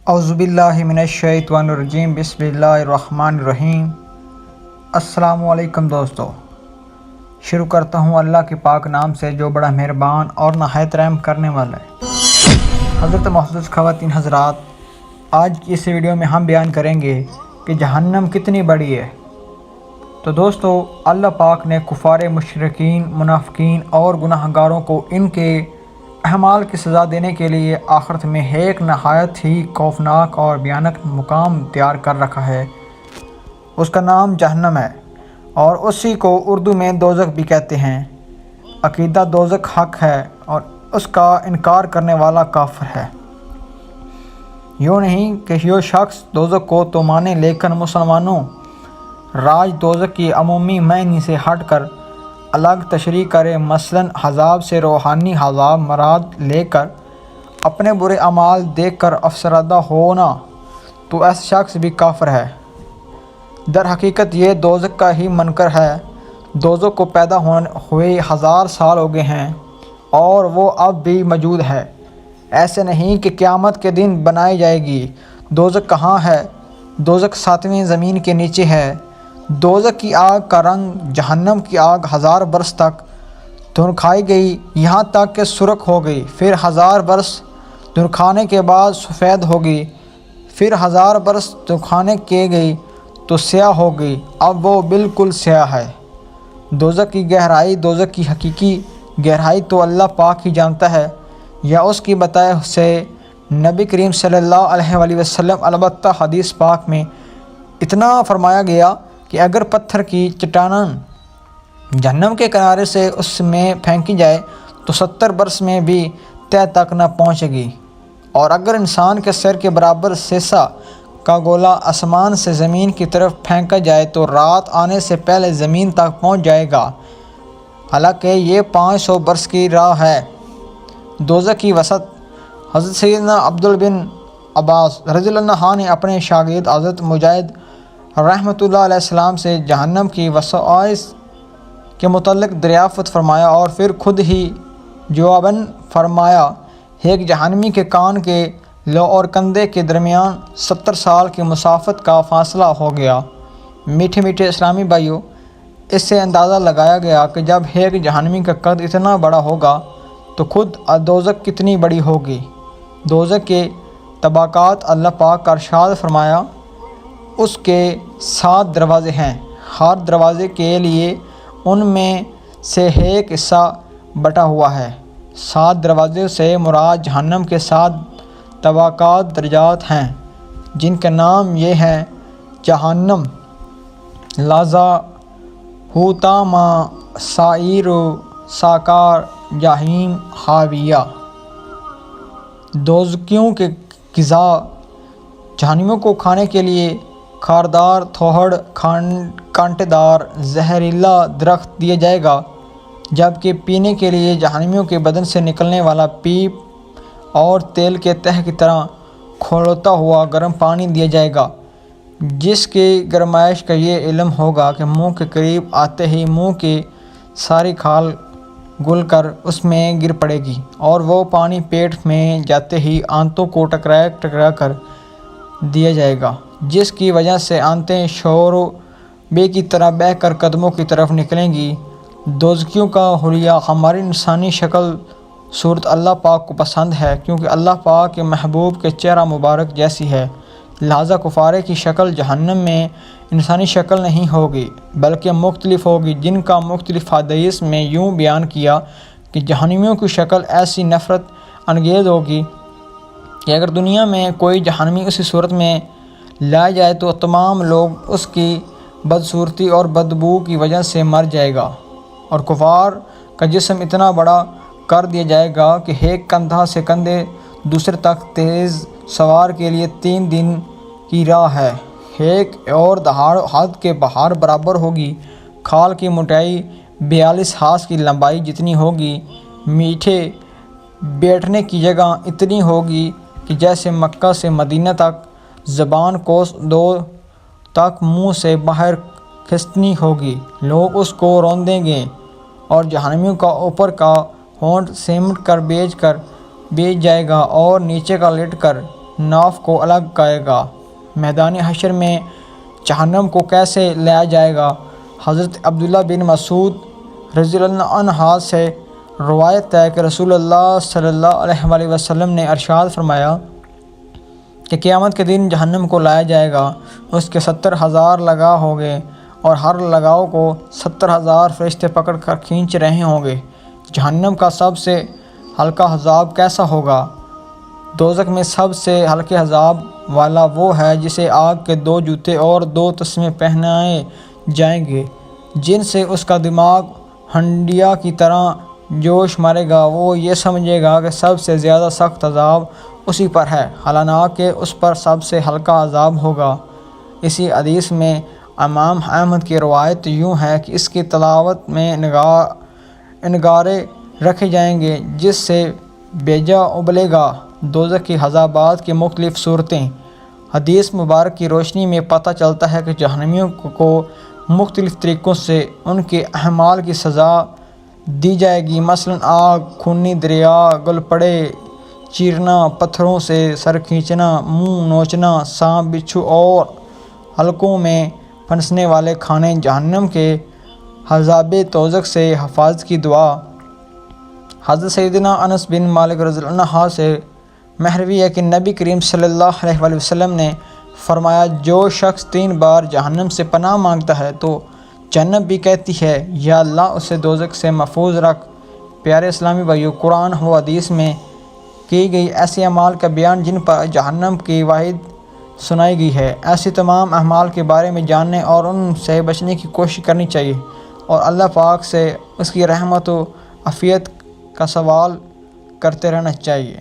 اعوذ باللہ من الشیطان الرجیم بسم اللہ الرحمن الرحیم۔ السلام علیکم دوستو، شروع کرتا ہوں اللہ کے پاک نام سے جو بڑا مہربان اور نہایت رحم کرنے والا ہے۔ حضرت معزز خواتین حضرات، آج کی اس ویڈیو میں ہم بیان کریں گے کہ جہنم کتنی بڑی ہے۔ تو دوستو، اللہ پاک نے کفار مشرکین، منافقین اور گناہ گاروں کو ان کے اعمال کی سزا دینے کے لیے آخرت میں ایک نہایت ہی خوفناک اور بھیانک مقام تیار کر رکھا ہے۔ اس کا نام جہنم ہے اور اسی کو اردو میں دوزخ بھی کہتے ہیں۔ عقیدہ دوزخ حق ہے اور اس کا انکار کرنے والا کافر ہے۔ یوں نہیں کہ یہ شخص دوزخ کو تو مانے، لیکن مسلمانوں راج دوزخ کی عمومی معنی سے ہٹ کر الگ تشریح کرے، مثلاً عذاب سے روحانی عذاب مراد لے کر اپنے برے اعمال دیکھ کر افسردہ ہونا، تو ایسا شخص بھی کافر ہے۔ در حقیقت یہ دوزخ کا ہی منکر ہے۔ دوزخ کو پیدا ہوئے 1000 سال ہو گئے ہیں اور وہ اب بھی موجود ہے۔ ایسے نہیں کہ قیامت کے دن بنائی جائے گی۔ دوزخ کہاں ہے؟ دوزخ 7ویں زمین کے نیچے ہے۔ دوزخ کی آگ کا رنگ جہنم کی آگ 1000 برس تک دھنکائی گئی، یہاں تک کہ سرخ ہو گئی، پھر 1000 برس دھنکانے کے بعد سفید ہو گئی، پھر 1000 برس دھنکانے کے گئی تو سیاہ ہو گئی، اب وہ بالکل سیاہ ہے۔ دوزخ کی گہرائی، دوزخ کی حقیقی گہرائی تو اللہ پاک ہی جانتا ہے یا اس کی بتائے سے نبی کریم صلی اللہ علیہ وآلہ وسلم۔ البتہ حدیث پاک میں اتنا فرمایا گیا کہ اگر پتھر کی چٹان جہنم کے کنارے سے اس میں پھینکی جائے تو 70 برس میں بھی تہ تک نہ پہنچے گی، اور اگر انسان کے سر کے برابر سیسا کا گولا آسمان سے زمین کی طرف پھینکا جائے تو رات آنے سے پہلے زمین تک پہنچ جائے گا، حالانکہ یہ 500 برس کی راہ ہے۔ دوزخ کی وسعت۔ حضرت سیدنا عبداللہ بن عباس رضی اللہ عنہ نے اپنے شاگرد حضرت مجاہد رحمۃ اللہ علیہ السلام سے جہنم کی وسائع کے متعلق دریافت فرمایا اور پھر خود ہی جواباً فرمایا، ایک جہنمی کے کان کے لو اور کندھے کے درمیان 70 سال کی مسافت کا فاصلہ ہو گیا۔ میٹھے میٹھے اسلامی بھائیوں، اس سے اندازہ لگایا گیا کہ جب ایک جہنمی کا قد اتنا بڑا ہوگا تو خود دوزخ کتنی بڑی ہوگی۔ دوزخ کے طبقات۔ اللہ پاک کا ارشاد فرمایا، اس کے 7 دروازے ہیں، ہر دروازے کے لیے ان میں سے ایک حصہ بٹا ہوا ہے۔ 7 دروازے سے مراد جہنم کے 7 طبقات درجات ہیں، جن کے نام یہ ہیں: جہنم، لظا، حطامہ، سعیر، سقر، جحیم، حاویہ۔ دوزخیوں کے غذا۔ جہنمیوں کو کھانے کے لیے خاردار، تھوڑ، کانٹے دار، زہریلا درخت دیا جائے گا، جبکہ پینے کے لیے جہنمیوں کے بدن سے نکلنے والا پیپ اور تیل کے تہ کی طرح کھولتا ہوا گرم پانی دیا جائے گا، جس کی گرمائش کا یہ علم ہوگا کہ منہ کے قریب آتے ہی منہ کی ساری کھال گل کر اس میں گر پڑے گی، اور وہ پانی پیٹ میں جاتے ہی آنتوں کو ٹکرا کر دیا جائے گا، جس کی وجہ سے آنتیں شوربے کی طرح بہہ کر قدموں کی طرف نکلیں گی۔ دوزخیوں کا حلیہ۔ ہماری انسانی شکل صورت اللہ پاک کو پسند ہے، کیونکہ اللہ پاک کے محبوب کے چہرہ مبارک جیسی ہے، لہذا کفارے کی شکل جہنم میں انسانی شکل نہیں ہوگی بلکہ مختلف ہوگی، جن کا مختلف حدیث میں یوں بیان کیا کہ جہنمیوں کی شکل ایسی نفرت انگیز ہوگی کہ اگر دنیا میں کوئی جہنمی اسی صورت میں لایا جائے تو تمام لوگ اس کی بدصورتی اور بدبو کی وجہ سے مر جائے گا، اور کفار کا جسم اتنا بڑا کر دیا جائے گا کہ ایک کندھا سے کندھے دوسرے تک تیز سوار کے لیے 3 دن کی راہ ہے، ایک اور دہاڑ حد کے باہر برابر ہوگی۔ کھال کی موٹائی 42 ہاتھ کی لمبائی جتنی ہوگی، میٹھے بیٹھنے کی جگہ اتنی ہوگی کہ جیسے مکہ سے مدینہ تک زبان کوس 2 تک منہ سے باہر کھنچنی ہوگی، لوگ اس کو روندیں گے، اور جہنمیوں کا اوپر کا ہونٹ سیمٹ کر بیچ جائے گا اور نیچے کا لٹ کر ناف کو الگ کرے گا۔ میدان حشر میں جہنم کو کیسے لایا جائے گا؟ حضرت عبداللہ بن مسعود رضی اللہ عنہ سے روایت ہے کہ رسول اللہ صلی اللہ علیہ وآلہ وسلم نے ارشاد فرمایا کہ قیامت کے دن جہنم کو لایا جائے گا، اس کے 70,000 لگاؤ ہوں گے اور ہر لگاؤ کو 70,000 فرشتے پکڑ کر کھینچ رہے ہوں گے۔ جہنم کا سب سے ہلکا عذاب کیسا ہوگا؟ دوزخ میں سب سے ہلکے عذاب والا وہ ہے جسے آگ کے 2 جوتے اور 2 تسمے پہنائے جائیں گے، جن سے اس کا دماغ ہنڈیا کی طرح جوش مارے گا۔ وہ یہ سمجھے گا کہ سب سے زیادہ سخت عذاب اسی پر ہے، حالانکہ اس پر سب سے ہلکا عذاب ہوگا۔ اسی حدیث میں امام احمد کی روایت یوں ہے کہ اس کی تلاوت میں انگارے رکھے جائیں گے جس سے بیجا ابلے گا۔ دوزخ کی عذابات کی مختلف صورتیں۔ حدیث مبارک کی روشنی میں پتہ چلتا ہے کہ جہنمیوں کو مختلف طریقوں سے ان کے اعمال کی سزا دی جائے گی، مثلاً آگ، خونی دریا، گل پڑے، چیرنا، پتھروں سے سر کھینچنا، منہ نوچنا، سانپ بچھو اور حلقوں میں پھنسنے والے کھانے۔ جہنم کے عذاب دوزخ سے حفاظت کی دعا۔ حضرت سیدنا انس بن مالک رضی اللہ عنہ سے مروی ہے کہ نبی کریم صلی اللہ علیہ وآلہ وسلم نے فرمایا، جو شخص 3 بار جہنم سے پناہ مانگتا ہے تو جنت بھی کہتی ہے یا اللہ اسے دوزخ سے محفوظ رکھ۔ پیارے اسلامی بھائیو، قرآن و حدیث میں کی گئی ایسے اعمال کا بیان جن پر جہنم کی وعید سنائی گئی ہے، ایسے تمام اعمال کے بارے میں جاننے اور ان سے بچنے کی کوشش کرنی چاہیے اور اللہ پاک سے اس کی رحمت و عافیت کا سوال کرتے رہنا چاہیے۔